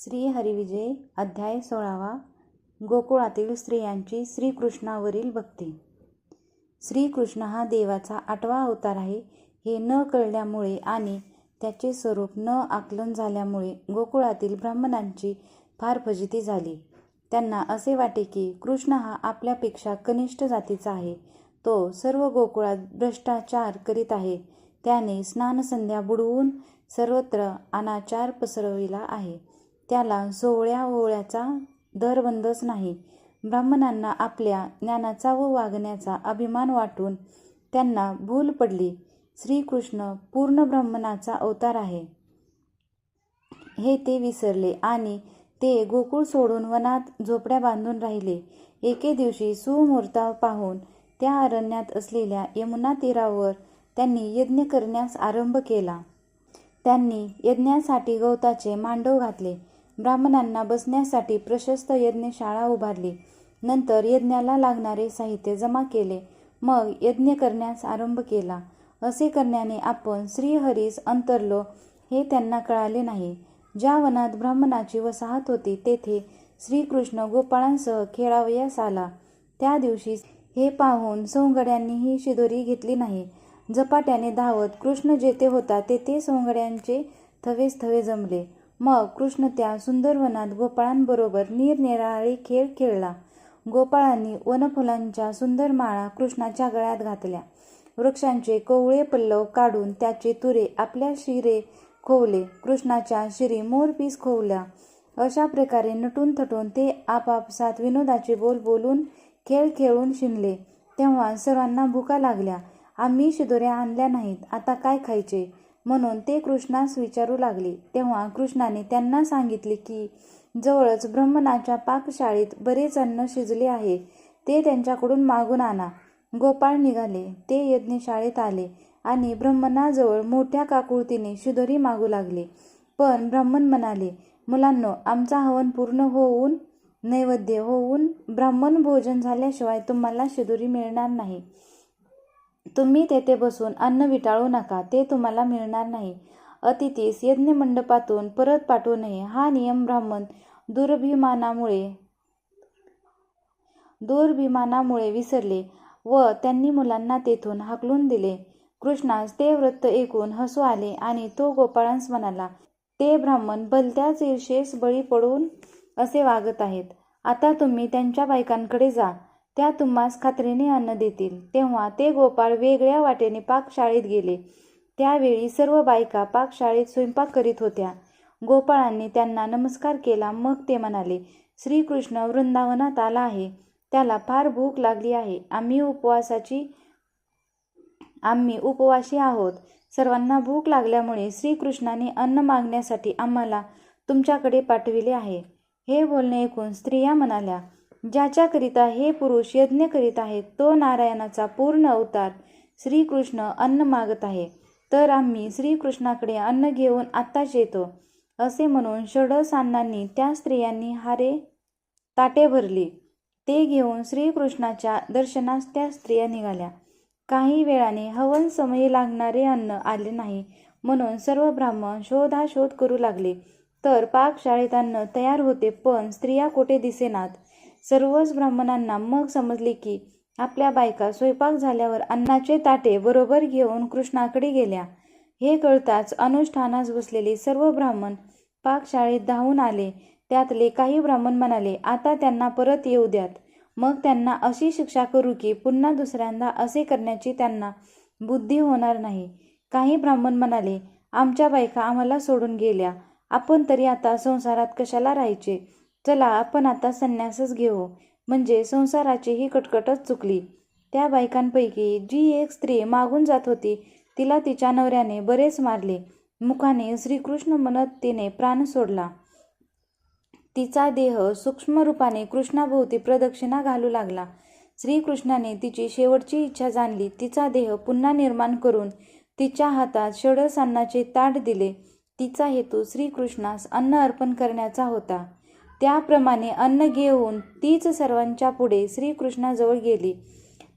श्री हरिविजय अध्याय 16 गोकुळातील स्त्रियांची श्रीकृष्णावरील भक्ती. श्रीकृष्ण हा देवाचा 8वा अवतार आहे हे न कळल्यामुळे आणि त्याचे स्वरूप न आकलन झाल्यामुळे गोकुळातील ब्राह्मणांची फार फजिती झाली. त्यांना असे वाटे की कृष्ण हा आपल्यापेक्षा कनिष्ठ जातीचा आहे. तो सर्व गोकुळात भ्रष्टाचार करीत आहे. त्याने स्नानसंध्या बुडवून सर्वत्र अनाचार पसरविला आहे. त्याला सोवळ्या ओवळ्याचा दरबंदच नाही. ब्राह्मणांना आपल्या ज्ञानाचा व वागण्याचा अभिमान वाटून त्यांना भूल पडली. श्रीकृष्ण पूर्ण ब्राह्मणाचा अवतार आहे हे ते विसरले आणि ते गोकुळ सोडून वनात झोपड्या बांधून राहिले. एके दिवशी सुमुहूर्त पाहून त्या अरण्यात असलेल्या यमुना तीरावर त्यांनी यज्ञ करण्यास आरंभ केला. त्यांनी यज्ञासाठी गवताचे मांडव घातले. ब्राह्मणांना बसण्यासाठी प्रशस्त यज्ञशाळा उभारली. नंतर यज्ञाला लागणारे साहित्य जमा केले. मग यज्ञ करण्यास आरंभ केला. असे करण्याने आपण श्रीहरीस अंतरलो हे त्यांना कळाले नाही. ज्या वनात ब्राह्मणाची वसाहत होती तेथे श्रीकृष्ण गोपाळांसह खेळावयास आला. त्या दिवशी हे पाहून सौंगड्यांनीही शिदोरी घेतली नाही. झपाट्याने धावत कृष्ण जेथे होता तेथे सौंगड्यांचे थवेच थवे जमले. मग कृष्ण त्या सुंदर वनात गोपाळांबरोबर निरनिराळे खेळ खेळला. गोपाळांनी वनफुलांच्या सुंदर माळा कृष्णाच्या गळ्यात घातल्या. वृक्षांचे कोवळे पल्लव काढून त्याचे तुरे आपल्या शिरे खोवले. कृष्णाच्या शिरी मोरपीस खोवल्या. अशा प्रकारे नटून थटून ते आपापसात विनोदाचे बोल बोलून खेळ खेळून शिनले. तेव्हा सर्वांना भुका लागल्या. आम्ही शिदोऱ्या आणल्या नाहीत, आता काय खायचे म्हणून ते कृष्णास विचारू लागले. तेव्हा कृष्णाने त्यांना सांगितले की जवळच ब्राह्मणाच्या पाकशाळेत बरेच अन्न शिजले आहे, ते त्यांच्याकडून मागून आणा. गोपाळ निघाले. ते यज्ञशाळेत आले आणि ब्राह्मणाजवळ मोठ्या काकुळतीने शिदोरी मागू लागले. पण ब्राह्मण म्हणाले, मुलांनो, आमचा हवन पूर्ण होऊन नैवेद्य होऊन ब्राह्मण भोजन झाल्याशिवाय तुम्हाला शिदोरी मिळणार नाही. तुम्ही तेथे बसून अन्न विटाळू नका, ते तुम्हाला मिळणार नाही. अतिथीस यज्ञमंडपातून परत पाठवू नये हा नियम ब्राह्मण दुर्भिमानामुळे विसरले व त्यांनी मुलांना तेथून हाकलून दिले. कृष्णास ते वृत्त ऐकून हसू आले आणि तो गोपाळांस म्हणाला, ते ब्राह्मण भलत्याच ईर्षेस बळी पडून असे वागत आहेत. आता तुम्ही त्यांच्या बायकांकडे जा, त्या तुम्हास खात्रीने अन्न देतील. तेव्हा ते गोपाळ वेगळ्या वाटेने पाकशाळेत गेले. त्यावेळी सर्व बायका पाकशाळेत स्वयंपाक करीत होत्या. गोपाळांनी त्यांना नमस्कार केला. मग ते म्हणाले, श्रीकृष्ण वृंदावनात आला आहे. त्याला फार भूक लागली आहे. आम्ही उपवासी आहोत. सर्वांना भूक लागल्यामुळे श्रीकृष्णाने अन्न मागण्यासाठी आम्हाला तुमच्याकडे पाठविले आहे. हे बोलणे ऐकून स्त्रिया म्हणाल्या, ज्याच्याकरिता हे पुरुष यज्ञ करीत आहेत तो नारायणाचा पूर्ण अवतार श्रीकृष्ण अन्न मागत आहे, तर आम्ही श्रीकृष्णाकडे अन्न घेऊन आत्ताच येतो. असे म्हणून षडसांनांनी त्या स्त्रियांनी ताटे भरली. ते घेऊन श्रीकृष्णाच्या दर्शनास त्या स्त्रिया निघाल्या. काही वेळाने हवन समयी लागणारे अन्न आले नाही म्हणून सर्व ब्राह्मण शोधाशोध करू लागले. तर पाकशाळेत अन्न तयार होते, पण स्त्रिया कोठे दिसेनात. सर्वच ब्राह्मणांना मग समजले की आपल्या बायका स्वयंपाक झाल्यावर अन्नाचे ताटे बरोबर घेऊन कृष्णाकडे गेल्या. हे कळताच अनुष्ठानास बसलेले सर्व ब्राह्मण पाकशाळेत धावून आले. त्यातले काही ब्राह्मण म्हणाले, आता त्यांना परत येऊ द्यात, मग त्यांना अशी शिक्षा करू की पुन्हा दुसऱ्यांदा असे करण्याची त्यांना बुद्धी होणार नाही. काही ब्राह्मण म्हणाले, आमच्या बायका आम्हाला सोडून गेल्या, आपण तरी आता संसारात कशाला राहायचे. चला आपण आता संन्यासच घेऊ, म्हणजे संसाराची ही कटकटच चुकली. त्या बायकांपैकी जी एक स्त्री मागून जात होती तिला तिच्या नवऱ्याने बरेच मारले. मुखाने श्रीकृष्ण म्हणत तिने प्राण सोडला. तिचा देह सूक्ष्म रूपाने कृष्णाभोवती प्रदक्षिणा घालू लागला. श्रीकृष्णाने तिची शेवटची इच्छा जाणली. तिचा देह पुन्हा निर्माण करून तिच्या हातात षडसांनाचे ताट दिले. तिचा हेतू श्रीकृष्णास अन्न अर्पण करण्याचा होता. त्याप्रमाणे अन्न घेऊन तीच सर्वांच्या पुढे श्रीकृष्णाजवळ गेली.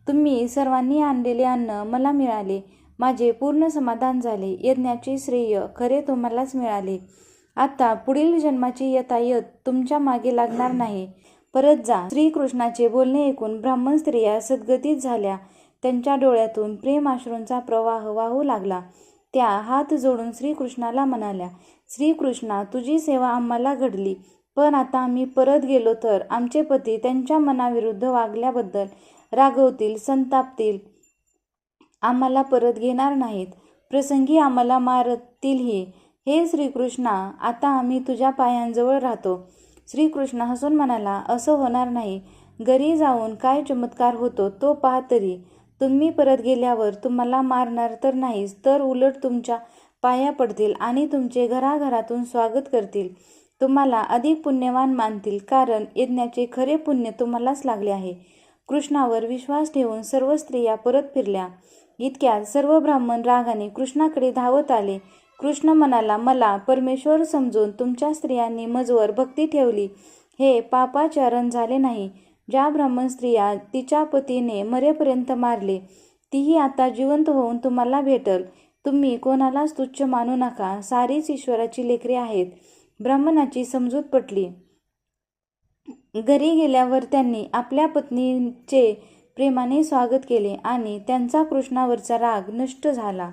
तुम्ही सर्वांनी आणलेले अन्न मला मिळाले. माझे पूर्ण समाधान झाले. यज्ञाचे श्रेय खरे तुम्हालाच मिळाले. आता पुढील जन्माची यथायथ तुमच्या मागे लागणार नाही. परत जा. श्रीकृष्णाचे बोलणे ऐकून ब्राह्मण स्त्रिया सद्गतीत झाल्या. त्यांच्या डोळ्यातून प्रेमाश्रूंचा प्रवाह वाहू लागला. त्या हात जोडून श्रीकृष्णाला म्हणाल्या, श्रीकृष्णा, तुझी सेवा आम्हाला घडली, पण आता आम्ही परत गेलो तर आमचे पती त्यांच्या मनाविरुद्ध वागल्याबद्दल रागवतील, संतापतील, आम्हाला परत घेणार नाहीत, प्रसंगी आम्हाला मारतीलही. हे श्रीकृष्णा, आता आम्ही तुझ्या पायांजवळ राहतो. श्रीकृष्ण हसून म्हणाला, असं होणार नाही. घरी जाऊन काय चमत्कार होतो तो पहा तरी. तुम्ही परत गेल्यावर तुम्हाला मारणार तर नाहीच, तर उलट तुमच्या पाया पडतील आणि तुमचे घराघरातून स्वागत करतील. तुम्हाला अधिक पुण्यवान मानतील, कारण यज्ञाचे खरे पुण्य तुम्हालाच लागले आहे. कृष्णावर विश्वास ठेवून सर्व स्त्रिया परत फिरल्या. इतक्यात सर्व ब्राह्मण रागाने कृष्णाकडे धावत आले. कृष्ण म्हणाला, मला परमेश्वर समजून तुमच्या स्त्रियांनी मजवर भक्ती ठेवली, हे पापाचरण झाले नाही. ज्या ब्राह्मण स्त्रिया तिच्या पतीने मरेपर्यंत मारले, तीही आता जिवंत होऊन तुम्हाला भेटल. तुम्ही कोणालाच तुच्छ मानू नका. सारीच ईश्वराची लेकरे आहेत. ब्राह्मणाची समजूत पटली. घरी गेल्यावर त्यांनी आपल्या पत्नीचे प्रेमाने स्वागत केले आणि त्यांचा कृष्णावरचा राग नष्ट झाला.